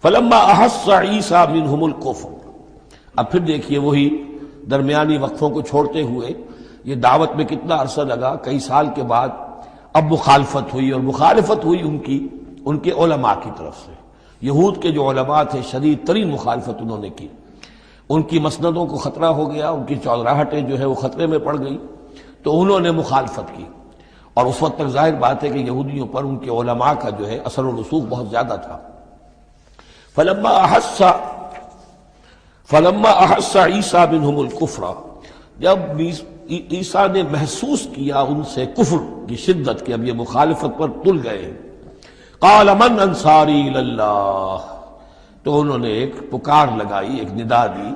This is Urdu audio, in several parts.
فلما احس عیسیٰ منہم الکفر، اب پھر دیکھیے وہی درمیانی وقفوں کو چھوڑتے ہوئے یہ دعوت میں کتنا عرصہ لگا، کئی سال کے بعد اب مخالفت ہوئی، اور مخالفت ہوئی ان کے علماء کی طرف سے۔ یہود کے جو علماء تھے شدید ترین مخالفت انہوں نے کی، ان کی مسندوں کو خطرہ ہو گیا، ان کی چودراہٹیں جو ہے وہ خطرے میں پڑ گئی، تو انہوں نے مخالفت کی۔ اور اس وقت تک ظاہر بات ہے کہ یہودیوں پر ان کے علماء کا جو ہے اثر و رسوخ بہت زیادہ تھا۔ فلما احس عیسیٰ منہم الکفر، جب عیسیٰ نے محسوس کیا ان سے کفر کی شدت کہ اب یہ مخالفت پر تل گئے ہیں، قال من انصاری اللہ، تو انہوں نے ایک پکار لگائی، ایک ندا دی،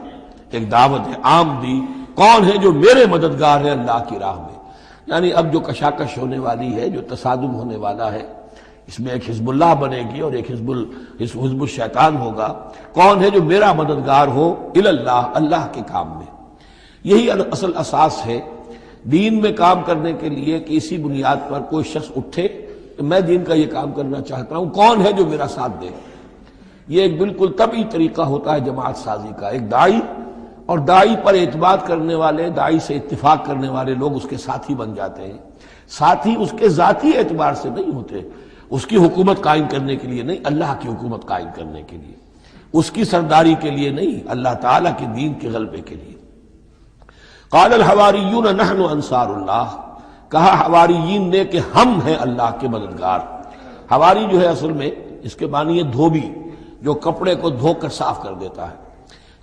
ایک دعوت عام دی، کون ہے جو میرے مددگار ہے اللہ کی راہ میں؟ یعنی اب جو کشاکش ہونے والی ہے، جو تصادم ہونے والا ہے، اس میں ایک حزب اللہ بنے گی اور ایک حزب الشیطان ہوگا، کون ہے جو میرا مددگار ہو اللہ، اللہ کے کام میں۔ یہی اصل اساس ہے دین میں کام کرنے کے لیے کہ اسی بنیاد پر کوئی شخص اٹھے کہ میں دین کا یہ کام کرنا چاہتا ہوں، کون ہے جو میرا ساتھ دے؟ یہ ایک بالکل طبعی طریقہ ہوتا ہے جماعت سازی کا۔ ایک داعی اور داعی پر اعتماد کرنے والے، داعی سے اتفاق کرنے والے لوگ اس کے ساتھی بن جاتے ہیں۔ ساتھی اس کے ذاتی اعتبار سے نہیں ہوتے، اس کی حکومت قائم کرنے کے لیے نہیں، اللہ کی حکومت قائم کرنے کے لیے، اس کی سرداری کے لیے نہیں، اللہ تعالیٰ کے دین کے غلبے کے لیے۔ قال الحواریون نحن انصار اللہ، کہا حواریین نے کہ ہم ہیں اللہ کے مددگار۔ حواری جو ہے اصل میں اس کے معنی ہے دھوبی، جو کپڑے کو دھو کر صاف کر دیتا ہے۔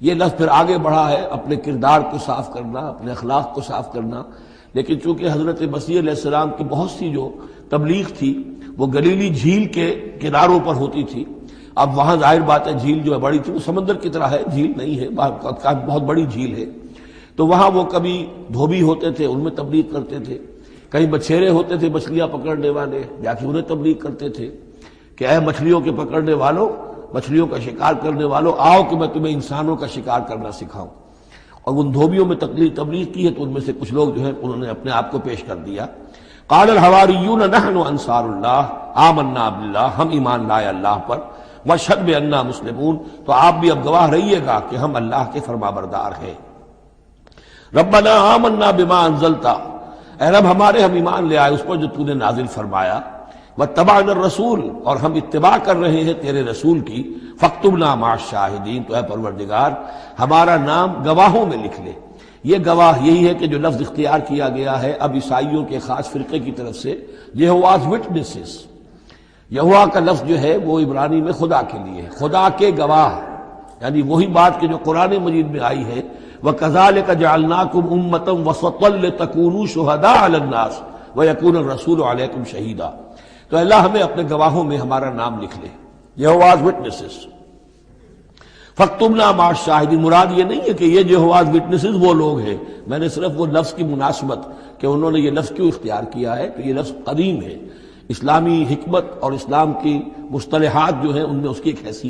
یہ لفظ پھر آگے بڑھا ہے اپنے کردار کو صاف کرنا، اپنے اخلاق کو صاف کرنا، لیکن چونکہ حضرت مسیح علیہ السلام کی بہت سی جو تبلیغ تھی وہ گلیلی جھیل کے کناروں پر ہوتی تھی، اب وہاں ظاہر بات ہے جھیل جو ہے بڑی تھی، وہ سمندر کی طرح ہے، جھیل نہیں ہے، بہت بڑی جھیل ہے، تو وہاں وہ کبھی دھوبی ہوتے تھے، ان میں تبلیغ کرتے تھے، کہیں بچھیرے ہوتے تھے مچھلیاں پکڑنے والے، جا کے انہیں تبلیغ کرتے تھے کہ اے مچھلیوں کے پکڑنے والوں، مچھلیوں کا شکار کرنے والوں، آؤ کہ میں تمہیں انسانوں کا شکار کرنا سکھاؤں۔ اور ان دھوبیوں میں تبلیغ کی ہے، تو ان میں سے کچھ لوگ جو ہے انہوں نے اپنے آپ کو پیش کر دیا۔ قال الحواریون نحن انصار اللہ آمنا باللہ، ہم ایمان لائے اللہ پر، واشہد بأننا مسلمون، تو آپ بھی اب گواہ رہیے گا کہ ہم اللہ کے فرمانبردار ہیں۔ ربنا آمنا بما انزلت، اے رب ہمارے ہم ایمان لے آئے اس پر جو تو نے نازل فرمایا، واتبعنا الرسول، اور ہم اتباع کر رہے ہیں تیرے رسول کی، فاکتبنا مع الشاہدین، تو اے پروردگار ہمارا نام گواہوں میں لکھ لے۔ یہ گواہ یہی ہے کہ جو لفظ اختیار کیا گیا ہے اب عیسائیوں کے خاص فرقے کی طرف سے، یہواز وٹنسز۔ یہوا کا لفظ جو ہے وہ عبرانی میں خدا کے لیے ہے، خدا کے گواہ، یعنی وہی بات کہ جو قرآن مجید میں آئی ہے، وَكَذَلِكَ جَعَلْنَاكُمْ أُمَّةً وَسَطًا لِتَكُونُوا شُهَدَاءَ عَلَى النَّاسِ وَيَكُونَ الرَّسُولُ عَلَيْكُمْ شَهِيدًا، تو اللہ ہمیں اپنے گواہوں میں ہمارا نام لکھ لے، یہواز وٹنسز۔ فاکتبنا مع الشاہدین، مراد یہ نہیں ہے کہ یہ یہواز وٹنسز وہ لوگ ہیں، میں نے صرف وہ لفظ کی مناسبت کہ انہوں نے یہ لفظ کیوں اختیار کیا ہے کہ یہ لفظ قدیم ہے، اسلامی حکمت اور اسلام کی مصطلحات جو ہیں ان میں اس کی ایک حیثیت